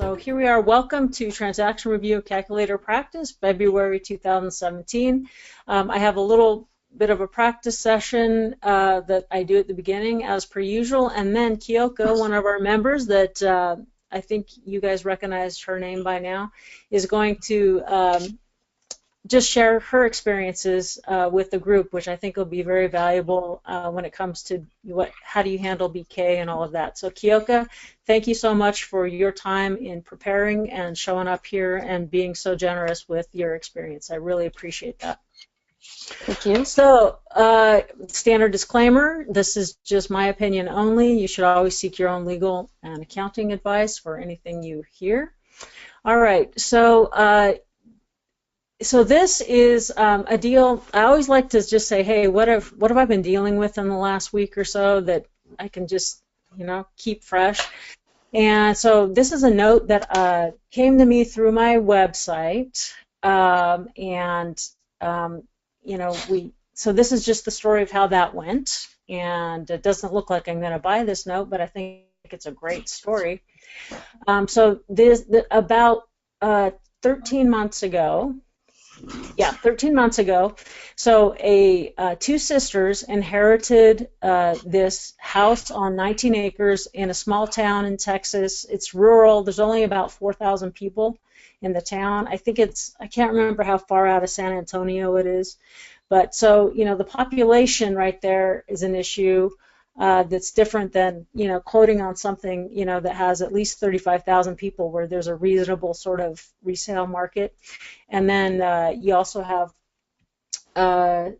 So here we are. Welcome to Transaction Review Calculator Practice, February 2017. I have a little bit of a practice session that I do at the beginning, as per usual, and then Kyoko, one of our members that I think you guys recognized her name by now, is going to just share her experiences with the group, which I think will be very valuable when it comes to how do you handle BK and all of that. So Kyoko, thank you so much for your time in preparing and showing up here and being so generous with your experience. I really appreciate that. Thank you. So, standard disclaimer, this is just my opinion only. You should always seek your own legal and accounting advice for anything you hear. All right, so this is a deal. I always like to just say, hey, what have I been dealing with in the last week or so that I can just, keep fresh. And so this is a note that came to me through my website, so this is just the story of how that went. And it doesn't look like I'm going to buy this note, but I think it's a great story. So about 13 months ago. Yeah, 13 months ago. So two sisters inherited this house on 19 acres in a small town in Texas. It's rural. There's only about 4,000 people in the town. I can't remember how far out of San Antonio it is. But so, the population right there is an issue that's different than, quoting on something, that has at least 35,000 people where there's a reasonable sort of resale market. And then you also have, the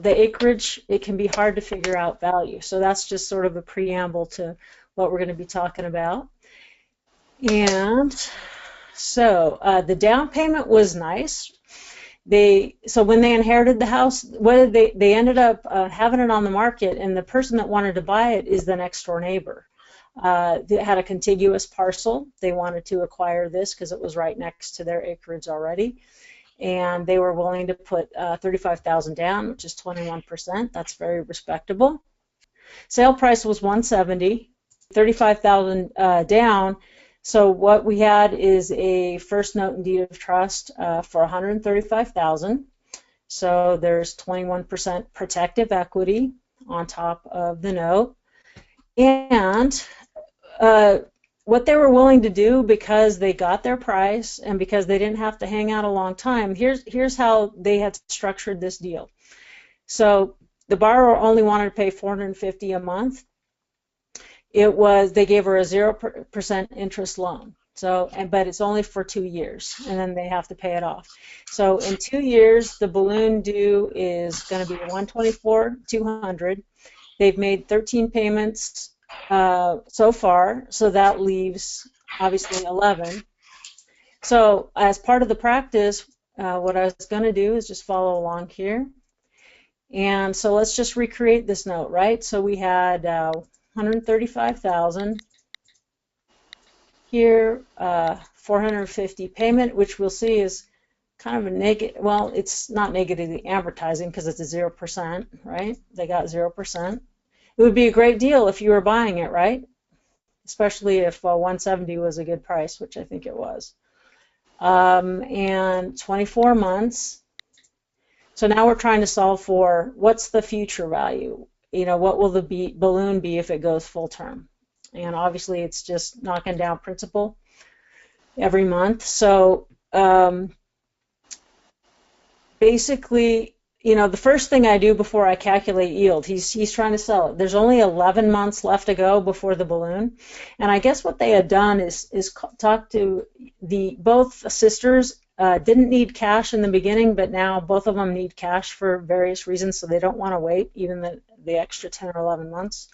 acreage, it can be hard to figure out value. So that's just sort of a preamble to what we're going to be talking about. And so the down payment was nice. So when they inherited the house, they ended up having it on the market, and the person that wanted to buy it is the next door neighbor. They had a contiguous parcel. They wanted to acquire this because it was right next to their acreage already, and they were willing to put $35,000 down, which is 21%. That's very respectable. Sale price was $170,000, $35,000 down. So what we had is a first note and deed of trust for $135,000. So there's 21% protective equity on top of the note. And what they were willing to do, because they got their price and because they didn't have to hang out a long time, here's how they had structured this deal. So the borrower only wanted to pay $450 a month. They gave her a 0% interest loan. So, but it's only for 2 years, and then they have to pay it off. So in 2 years, the balloon due is going to be $124,200. They've made 13 payments so far, so that leaves obviously 11. So as part of the practice, what I was going to do is just follow along here. And so let's just recreate this note, right? So we had $135,000 here, $450 payment, which we'll see is kind of a negative. Well, it's not negatively amortizing because it's a 0%, right? They got 0%. It would be a great deal if you were buying it, right? Especially if 170 was a good price, which I think it was. And 24 months. So now we're trying to solve for what's the future value. What will the balloon be if it goes full term? And obviously it's just knocking down principal every month. So basically, the first thing I do before I calculate yield, he's trying to sell it. There's only 11 months left to go before the balloon. And I guess what they had done is talk to both sisters. Didn't need cash in the beginning, but now both of them need cash for various reasons, so they don't want to wait even the extra 10 or 11 months.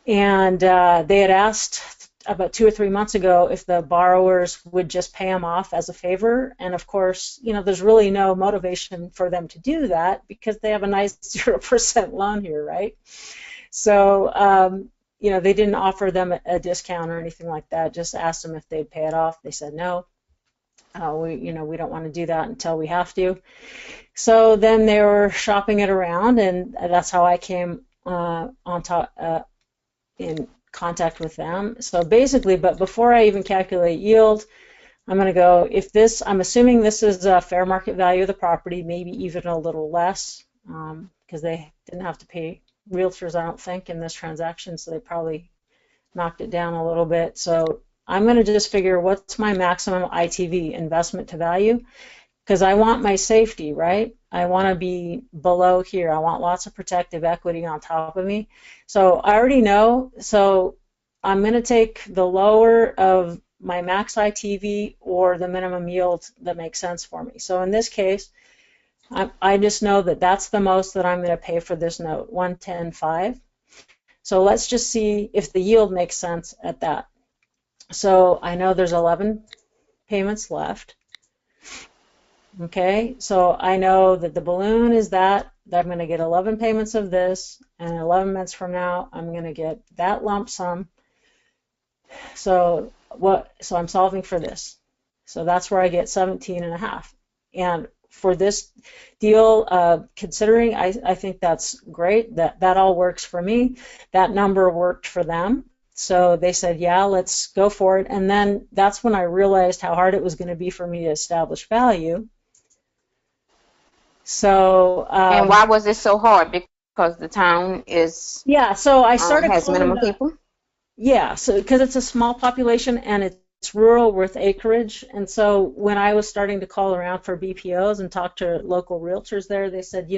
And they had asked about 2 or 3 months ago if the borrowers would just pay them off as a favor, and of course, there's really no motivation for them to do that because they have a nice 0% loan here, right? So, they didn't offer them a discount or anything like that, just asked them if they'd pay it off. They said no. We don't want to do that until we have to. So then they were shopping it around, and that's how I came on top contact with them. So basically, but before I even calculate yield, I'm going to go, if this, I'm assuming this is a fair market value of the property, maybe even a little less, because they didn't have to pay realtors, I don't think, in this transaction, so they probably knocked it down a little bit. So I'm going to just figure what's my maximum ITV, investment to value, because I want my safety, right? I want to be below here. I want lots of protective equity on top of me. So I already know, so I'm going to take the lower of my max ITV or the minimum yield that makes sense for me. So in this case, I just know that that's the most that I'm going to pay for this note, 110.5. So let's just see if the yield makes sense at that. So I know there's 11 payments left. Okay, so I know that the balloon is that I'm going to get 11 payments of this, and 11 months from now, I'm going to get that lump sum. So I'm solving for this. So that's where I get 17.5. And for this deal, considering I think that's great, that all works for me. That number worked for them. So they said, yeah, let's go for it. And then that's when I realized how hard it was going to be for me to establish value. So and why was it so hard? Because the town is so I started has minimum people. Yeah, so because it's a small population and it's rural with acreage, and so when I was starting to call around for BPOs and talk to local realtors there, they said,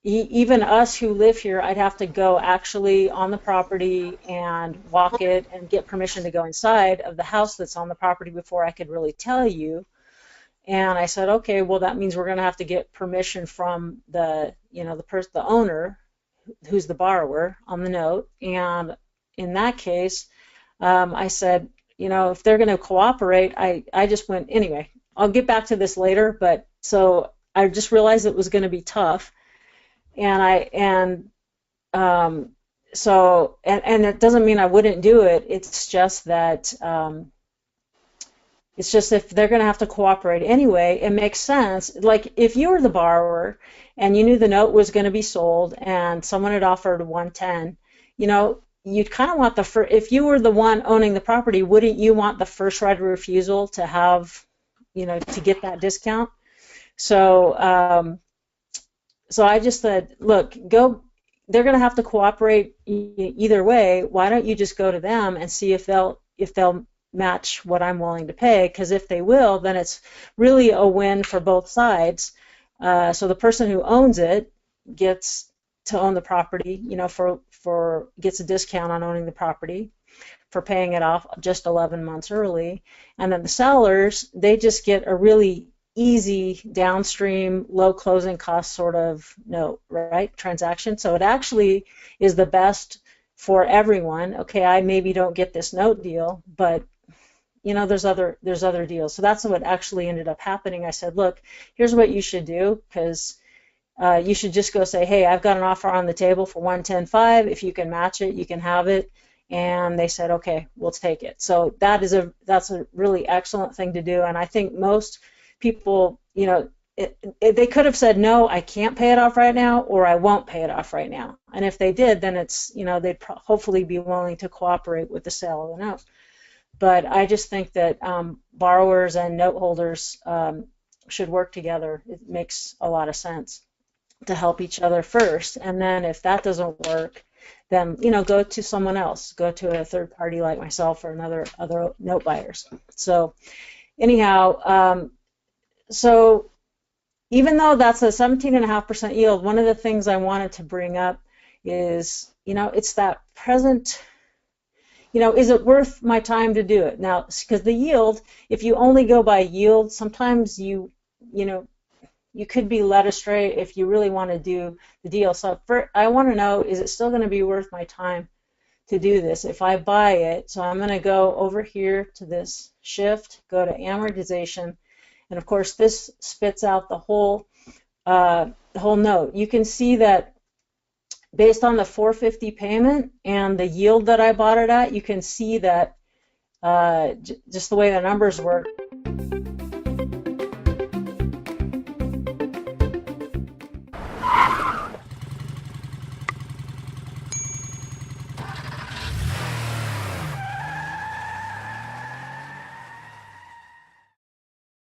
even us who live here, I'd have to go actually on the property and walk it and get permission to go inside of the house that's on the property before I could really tell you. And I said, okay, well that means we're going to have to get permission from the owner, who's the borrower on the note. And in that case, I said, if they're going to cooperate, I just went, anyway, I'll get back to this later, but so I just realized it was going to be tough. And it doesn't mean I wouldn't do it. It's just that if they're going to have to cooperate anyway, it makes sense. Like if you were the borrower and you knew the note was going to be sold and someone had offered 110, you'd kind of want if you were the one owning the property, wouldn't you want the first right of refusal to have, to get that discount? So I just said, look, they're going to have to cooperate either way. Why don't you just go to them and see if they'll match what I'm willing to pay? Because if they will, then it's really a win for both sides. So the person who owns it gets to own the property, gets a discount on owning the property for paying it off just 11 months early. And then the sellers, they just get a really easy downstream, low closing cost sort of note, right, transaction. So it actually is the best for everyone. Okay, I maybe don't get this note deal, but there's other deals. So that's what actually ended up happening. I said, look, here's what you should do, because you should just go say, hey, I've got an offer on the table for 110.5. If you can match it, you can have it. And they said, okay, we'll take it. So that's a really excellent thing to do. And I think most people, they could have said, no, I can't pay it off right now, or I won't pay it off right now. And if they did, then it's, they'd hopefully be willing to cooperate with the sale of the note. But I just think that borrowers and note holders should work together. It makes a lot of sense to help each other first, and then if that doesn't work, then go to someone else, go to a third party like myself or other note buyers. So anyhow, so even though that's a 17.5% yield, one of the things I wanted to bring up is it's that present. Is it worth my time to do it now? Because the yield, if you only go by yield, sometimes you could be led astray if you really want to do the deal. So I want to know, is it still going to be worth my time to do this if I buy it? So I'm going to go over here to this shift, go to amortization, and of course this spits out the whole note. You can see that based on the $450 payment and the yield that I bought it at, you can see that just the way the numbers work.